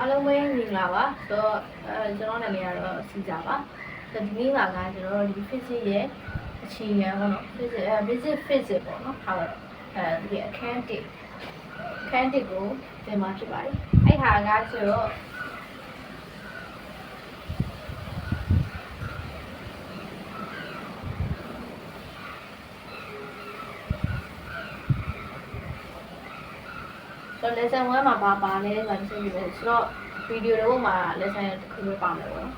အားလုံးပဲမြင်လာပါဆိုတော့ကျွန်တော်နာမည်ကတော့စီစာပါဒီနေ့မှာကကျွန်တော်တို့ဒီ physics ရဲ့အခြေခံပေါ့နော် physics ပေါ့နော်ဟာဒီအခန်း1ကိုသင်မှာဖြစ်ပါတယ်အဲ့ဟာကဆိုတော့lesson 1မှာပါလဲဆိုတာသိပြီပဲဆိုတော့ဗီဒီယိုတော့မှာ lesson တစ်ခုပဲပါမယ်ပေါ့နော်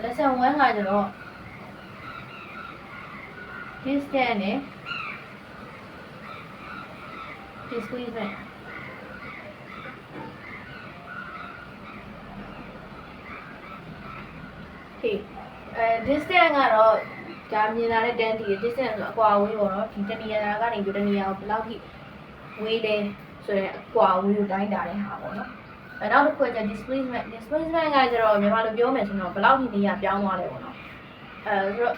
။ lesson 1ကကျတော့ distance နဲ့ displacement ဟေးdistance ကတော့ဒါမြင်လာတဲ့ distance ဆိုအကွာအဝေးပေါ့နော်ဒီတနေရာကနေဒီတနေရာကိုဘယ်လောက်ထိဝေးလဲဆိုတော့အကွာအဝေးကိုတိုင်းတာတဲ့ဟာပေါ့နော်။နောက်တစ်ခုက displacement ကကျတော့မြန်မာလိုပြောမယ်ဆိုတော့ဘယ်လောက်ထိနေရာပြောင်းသွားလဲပေါ့နော်။ဆိုတော့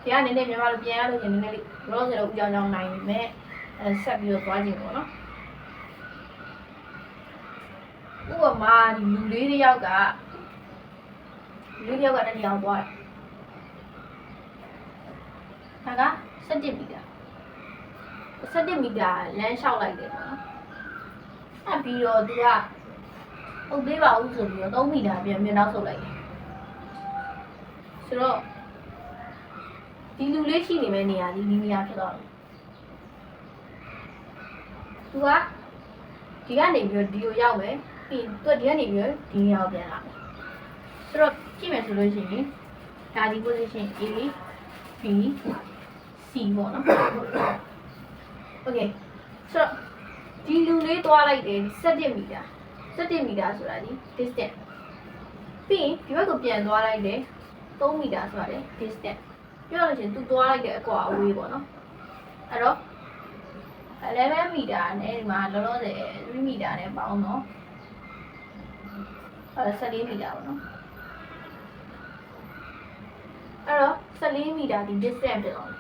ဒီကနည်းနည်းမြန်မာလိုပြန်ရလို့ရှင်နည်းနည်းလေးရောစလို့ကြောင်းနိုင်ပြီမဲ့ဆက်ပြီးတော့သွားကြည့်ပေါ့နော်။ဥပမာဒီလူလေးတစ်ယောက်ကတနေရာကိုသွားတယ်။ဒါက17မီတာလမ်းလျှောက်လိုက်တယ်ပေါ့နော်။အဲ့ပြီးတော့သူကဟုတ်သေးပါဘူးဆိုပြီးတော့3မီတာပြန်နောက်ဆုတ်လိုက်တယ်ဆိုတော့ဒီလူလေးရှိနေမယ့်နေရာဒီနေရာဖြစ်တော့သူကဒီကနေပြီးတော့ဒီကိုရောက်မယ်ပြီးသူကဒီကနေပြီးတော့ဒီနေရာကိုပြန်လာမယ်ဆိုတော့ကြည့်မယ်ဆိုလို့ရှိရင်ဒါဒီ position A B C ပေါ့နော် Okay ဆိုတော့ဒီလူလေးသွားလိုက်တယ်17မီတာဆိုတာဒီ distance ပြီးရင်ဒီဘက်ကိုပြန်သွားလိုက်တယ်3မီတာဆိုတာလေ distance ပြောလို့ရှိရင်သူသွားလိုက်တဲ့အကွာအဝေးပေါ့နော်အဲ့တော့11မီတာနဲ့ဒီမှာလောလောဆယ်3မီတာနဲ့ပေါင်းတော့14မီတာပေါ့နော်အဲ့တော့14မီတာဒီ distance ဖြစ်တော့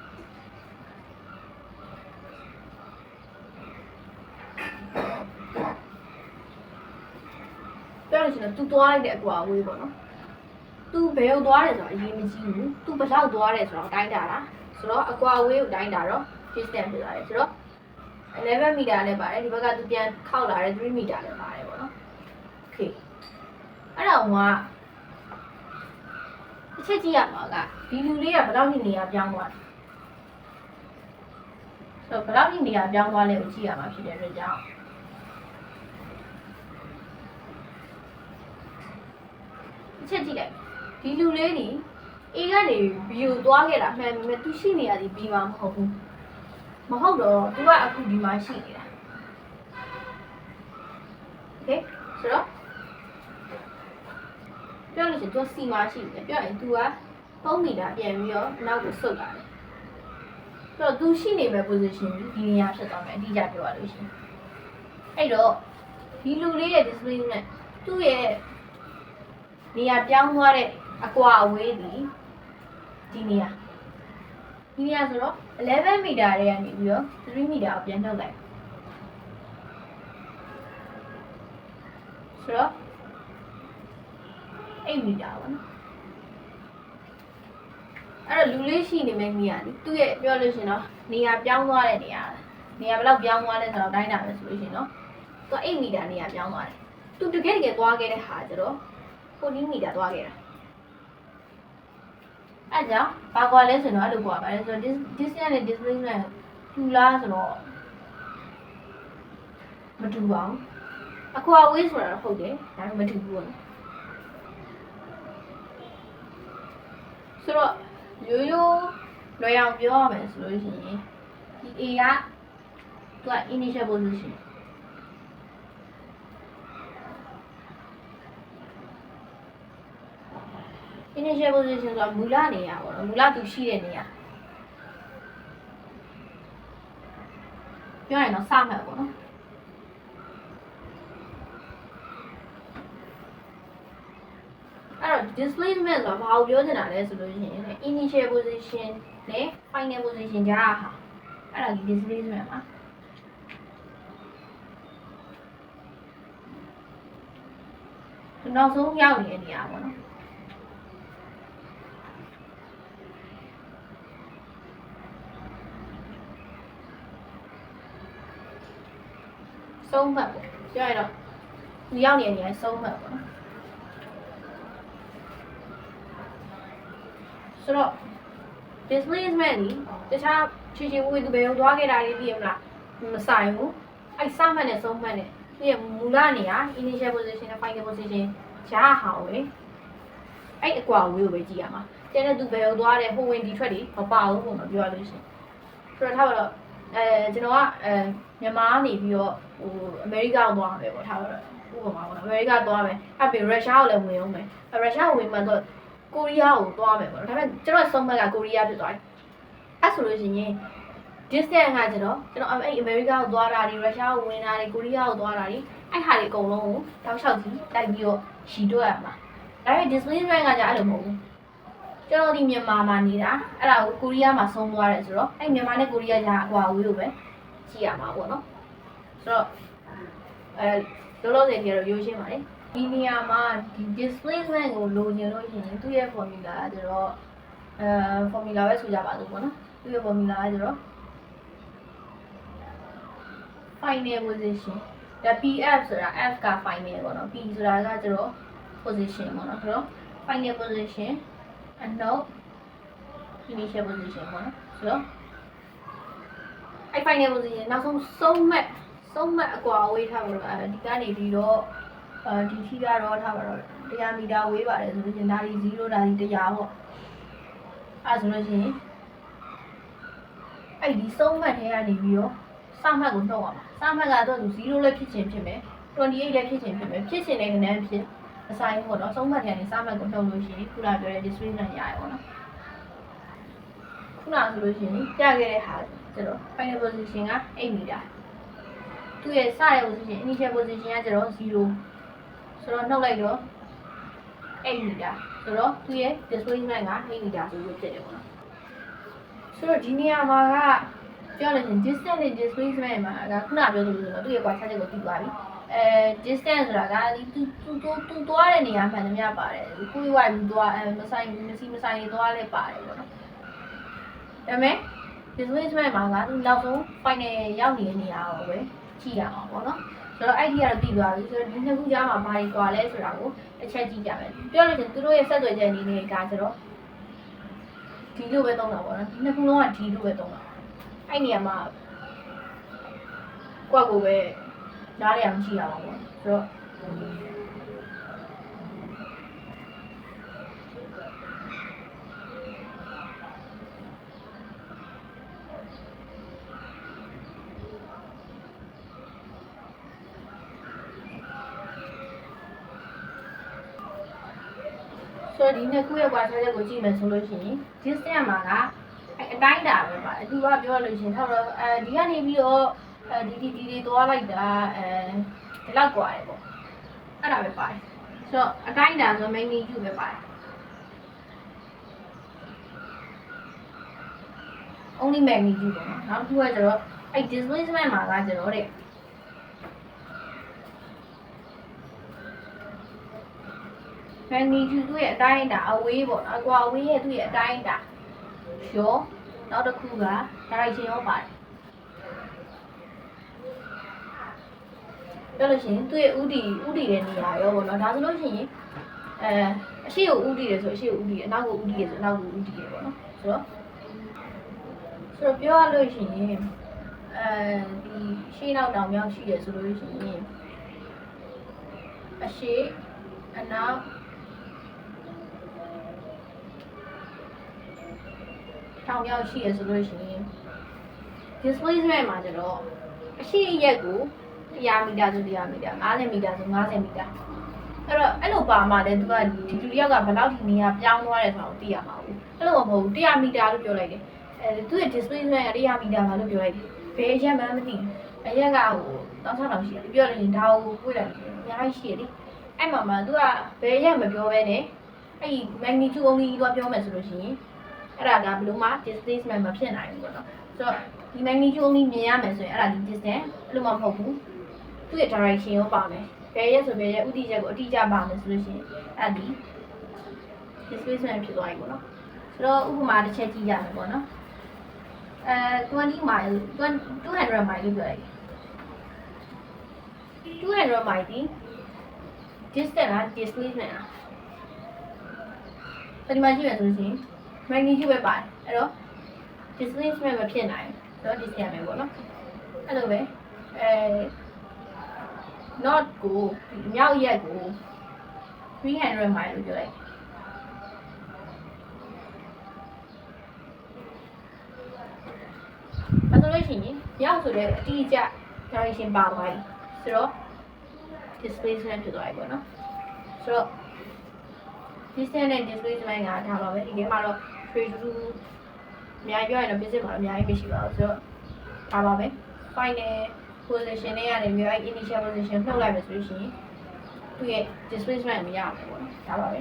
ပြောလို့ရှိရင်သူသွားလိုက်တဲ့အကွာအဝေးပေါ့နော်သူဘယ်ကိုသွားတယ်ဆိုတာအရေးမကြီးဘူးသူဘယ်လောက်သွားတယ်ဆိုတော့တိုင်းတာလားဆိုတော့အကွာအဝေးကိုတိုင်းတာတော့ distance ဖြစ်သွားတယ်ဆိုတော့11မီတာလည်းပါတယ်ဒီဘက်ကသူပြန်ခောက်လာတယ်3မီတာလည်းပါတယ်ပေါ့နော် Okay အဲ့တော့တစ်ချက်ကြည့်ရမှာကဒီလူလေးကဘယ်လောက်ထိနေရာပြောင်းသွားတယ်ဆိုတော့ဘယ်လောက်ထိနေရာပြောင်းသွားလဲကိုကြည့်ရမှာဖြစ်တဲ့အတွက်ကြောင့်ချက်ကြည့်လိုက်ဒီလူလေးနေ A ကနေ B ကိုသွားခဲ့တာမှန်ပေမဲ့သူရှိနေရသည် B မှာမဟုတ်ဘူးမဟုတ်တော့သူကအခုဒီမှာရှိနေတာ Okay ဆိုတော့ပြောလို့ရှိရင်သူက C မှာရှိတယ်ပြောရင်သူက3မီတာပြန်ပြီးတော့နောက်ကိုဆုတ်လာတယ်ဆိုတော့သူရှိနေမဲ့ position ဒီနေရာဖြစ်သွားမယ်အတိအကျပြောရလို့ရှိရင်အဲ့တော့ဒီလူလေးရဲ့ displacement သူ့ရဲ့နေရာပြောင်းသွားတဲ့အကွာအဝေးဒီနေရာဆိုတော့11မီတာတွေကနေပြီးတော့3မီတာကိုပြန်ထုတ်လိုက်ဆိုတော့8မီတာပေါ့နော်အဲ့တော့လူလေးရှိနေမယ့်နေရာသူ့ရဲ့ပြောလို့ရှင်တော့နေရာပြောင်းသွားတဲ့နေရာဘယ်လောက်ပြောင်းသွားလဲဆိုတော့တိုင်းတာပဲဆိုလို့ရှင်နော်သူ8မီတာနေရာပြောင်းသွားတယ်သူတကယ်သွားခဲ့တဲ့ဟာကျတော့14မီတာသွားခဲ့တာအဲ့ကြောင့်ဘာကွာလဲဆိုတော့အဲ့လိုကွာပါတယ်ဆိုတော့ distance နဲ့ displacement တူလားဆိုတော့မတူပါဘူးအကွာအဝေးဆိုတာတော့ဟုတ်တယ်ဒါပေမဲ့မတူဘူးပေါ့ဆိုတော့ရိုးလွယ်အောင်ပြောရမယ်ဆိုလို့ရှိရင်ဒီ A ကသူက initial position initial position ဆိုတာမူလနေရာပေါ့နော်မူလသူရှိတဲ့နေရာပြောရင်တော့စမှတ်ပေါ့နော်အဲ့တော့ displacement ဆိုတာဘာကိုပြောချင်တာလဲဆိုလို့ရှိရင် initial position နဲ့ final position ကြားဟာအဲ့ဒါဒီ displacement ပါ နောက်ဆုံးရောက်နေတဲ့နေရာပေါ့နော်ဆုံးမှတ်ပေါ့ပြောရတော့ဒီရောက်နေတဲ့နေရာဆုံးမှတ်ပေါ့နော်ဆိုတော့ displacement ဒီတခြားချီချီဝေးသူဘယ်ကိုသွားခဲ့တာလေးသိရမလားမဆိုင်ဘူးအဲ့စမှတ်နဲ့ဆုံးမှတ်နဲ့သူရဲ့မူလနေရာ initial position နဲ့ final position ဂျားဟာဝေးအဲ့အကွာဝေးကိုပဲကြည့်ရမှာကျန်တဲ့သူဘယ်ကိုသွားတယ်ဟိုဝင်ဒီထွက်တွေမပါဘူးပုံတော့ပြောရလို့ရှိရင်ဆိုတော့ထားပါတော့ကျွန်တော်ကမြန်မာကနေပြီးတော့ဟိုအမေရိကကိုသွားမှာပဲပေါ့ထားပါတော့ဥပမာပေါ့နော်အမေရိကသွားမယ်အဲ့ပြီးရုရှားကိုလည်းဝင်အောင်မယ်ရုရှားကိုဝင်မှတော့ကိုရီးယားကိုသွားမယ်ပေါ့နော်ဒါပေမဲ့ကျွန်တော်ဆုံးမကကိုရီးယားဖြစ်သွားတယ်အဲ့ဆိုလို့ရှိရင် distance ကကျွန်တော်အဲ့အမေရိကကိုသွားတာဒီရုရှားကိုဝင်တာဒီကိုရီးယားကိုသွားတာဒီအဲ့ဟာတွေအကုန်လုံးကိုတောက်လျှောက်ကြီးတိုက်ပြီးတော့ရှည်တွက်ရမှာဒါပေမဲ့ displacement ကကြာအဲ့လိုမဟုတ်ဘူးကျွန်တော်ဒီမြန်မာမှာနေတာအဲ့ဒါကိုကိုရီးယားမှာဆုံးသွားတယ်ဆိုတော့အဲ့မြန်မာနဲ့ကိုရီးယားကြာအကွာဝေးလို့ပဲကြည့်ရမှာပေါ့နော်ဆိုတော့လောလောဆယ်ကြီးတော့ရိုးရှင်းပါလေဒီနေရာမှာဒီ displacement ကိုလိုချင်လို့ရှိရင်သူ့ရဲ့ formula ကကျတော့formula ပဲဆိုကြပါလို့ပေါ့နော်သူ့ရဲ့ formula ကကျတော့ final position ဒါ PF ဆိုတာ F က final ပေါ့နော် P ဆိုတာကကျတော့ position ပေါ့နော်ဆိုတော့ final position and now initial position ပေါ့နော်ဆိုတော့အဲ့ final position နောက်ဆုံးဆုံးမှတ်အကွာအဝေးထားပါတော့ဒီကနေပြီးတော့ဒီထီကတော့ထားပါတော့100မီတာဝေးပါတယ်ဆိုလို့ရှင်ဒါဒီ0ဒါဒီ100ပေါ့အဲ့ဆိုလို့ရှင်အဲ့ဒီဆုံးမှတ်ထဲကနေပြီးတော့စမှတ်ကိုနှုတ်ရမှာစမှတ်ကတော့သူ0လည်းဖြစ်ချင်းဖြစ်မယ်28လည်းဖြစ်ချင်းဖြစ်မယ်ဖြစ်ချင်းတဲ့ကဏ္ဍဖြစ်အဆိုင်ပေါ့နော်ဆုံးမှတ်ထဲကနေစမှတ်ကိုနှုတ်လို့ရှိရင်ခုနပြောတဲ့ displacement ရရပေါ့နော်ခုနဆိုလို့ရှိရင်ကြာခဲ့တဲ့ဟာကျတော့ final position က8မီတာသူရဲ့စတဲ့ position initial position ကကျတော့0ဆိုတော့နှုတ်လိုက်တော့8မီတာဆိုတော့သူရဲ့ displacement က8မီတာဆိုလို့ဖြစ်တယ်ပေါ့နော်ဆိုတော့ဒီနေရာမှာကပြောလို့ရှိရင် distance နဲ့ displacement မှာကခုနပြောသလိုဆိုတော့သူရဲ့ကွာခြားချက်ကိုသိသွားပြီdistance ဆိုတာကဒီသူသွားတဲ့နေရာမှန်သမျှပါတယ်ကိုယ်ဝိုက်ပြီးသွားမဆိုင်သွားလဲပါတယ်ပေါ့နော်ဒါပေမဲ့ displacement မှာကသူနောက်ဆုံး final ရောက်နေတဲ့နေရာကိုပဲကြည့်ရအောင်ပေါ့နော်ဆိုတော့အဲ့ဒီကတော့သိသွားပြီဆိုတော့ဒီနှစ်ခုကြားမှာဘာတွေကွာလဲဆိုတာကိုတစ်ချက်ကြည့်ကြမယ်ပြောလို့ရှိရင်သူတို့ရဲ့ဆက်သွယ်ချက်အနေနဲ့ကကျတော့ဒီလိုပဲသုံးတာပေါ့နော်ဒီနှစ်ခုလုံးကဒီလိုပဲသုံးတာအဲ့နေရာမှာကွက်ကိုပဲနားလည်အောင်ကြည့်ရအောင်ပေါ့ဆိုတော့ဆိုတော့ဒီနှစ်ခုရဲ့ကွာခြားချက်ကိုကြည့်မယ်ဆိုလို့ရှိရင် distance မှာကအတိုင်းတာပဲပါသူကပြောလို့ရှိရင်ထောက်တော့ဒီကနေပြီးတော့ဒီသွားလိုက်တာဒီလောက်ကွာတယ်ပေါ့အဲ့ဒါပဲပါတယ်ဆိုတော့အတိုင်းတာဆို magnitude ပဲပါတယ် only magnitude ပေါ့နော်နောက်တစ်ခုကကျတော့အဲ့ displacement မှာကကျတော့တဲ့magnitude သူ့ရဲ့အတိုင်းအတာအဝေးပေါ့နော်အကွာအဝေးရဲ့သူ့ရဲ့အတိုင်းအတာရောနောက်တစ်ခုက direction ရောပါတယ်ပြောလို့ရှိရင်သူ့ရဲ့ဥတီတဲ့နေရာရောပေါ့နော်ဒါဆိုလို့ရှိရင်အရှိကိုဥတီတယ်ဆိုအရှိကိုဥတီတယ်အနောက်ကိုဥတီတယ်ဆိုအနောက်ကိုဥတီတယ်ပေါ့နော်ဆိုတော့ပြောရလို့ရှိရင်ဒီရှေ့နောက်တောင်မြောက်ရှိတယ်ဆိုလို့ရှိရင်အရှိအနောက်တောင်မြောက်ရှိရဆိုလို့ရှိရင် displacement မှာကျတော့အရှိရက်ကို100မီတာဆို100မီတာ50မီတာဆို50မီတာအဲ့တော့အဲ့လိုပါမှလည်းသူကဒီလူတယောက်ကဘယ်လောက်ဒီနေရာပြောင်းသွားတယ်ဆိုတာကိုသိရမှာဘူးအဲ့လိုမဟုတ်ဘူး100မီတာလို့ပြောလိုက်တယ်သူရဲ့ displacement က100မီတာပါလို့ပြောလိုက်တယ်ဘယ်ရက်မှမသိဘူးအရက်ကဟို1600ရှိတယ်ပြောလို့ရင်ဒါကိုကိုယ်လိုက်တယ်အများကြီးရှိတယ်လေအဲ့မှာသူကဘယ်ရက်မပြောဘဲနဲ့အဲ့ magnitude only တော့ပြောမယ်ဆိုလို့ရှိရင်အဲ့ဒါကဘယ်လိုမှ displacement မဖြစ်နိုင်ဘူးပေါ့နော်ဆိုတော့ဒီ magnitude only မြင်ရမယ်ဆိုရင်အဲ့ဒါဒီ distance အဲ့လိုမှမဟုတ်ဘူးသူ့ရဲ့ direction ရောပါမယ် ဘယ်ရက်ဆိုဘယ်ရက်ဥတီချက်ကိုအတိအကျပါမယ်ဆိုလို့ရှိရင်အဲ့ဒီ displacement ဖြစ်သွားပြီပေါ့နော်ဆိုတော့ဥပမာတစ်ချက်ကြည့်ရမယ်ပေါ့နော်20 mile 200 mile လို့ပြောလိုက်200 mile ဒီ distance လား displacement လားဒီမှာကြည့်ရဆိုလို့ရှိရင် magnitude ပဲပါတယ်အဲ့တော့ displacement မဖြစ်နိုင်ဆိုတော့ distance ရမယ်ပေါ့နော်အဲ့လိုပဲnot ကိုမြောက်ရက်ကို300 mile လို့ပြောလိုက်အဲ့ဆိုလို့ရှိရင်မြောက်ဆိုတဲ့အတိအကျ direction ပါသွားပြီဆိုတော့ displacement ဖြစ်သွားပြီပေါ့နော်ဆိုတော့ distance နဲ့ displacement ကဒါပါပဲဒီထဲမှာတော့ trade to အများကြီးပြောရင်တော့ basic မှာအများကြီးမရှိပါဘူးဆိုတော့ဒါပါပဲ final position နဲ့ရတယ်မျိုးအဲ့ initial position နှုတ်လိုက်မယ်ဆိုလို့ရှိရင်သူ့ရဲ့ displacement မရဘူးပေါ့နော်ဒါပါပဲ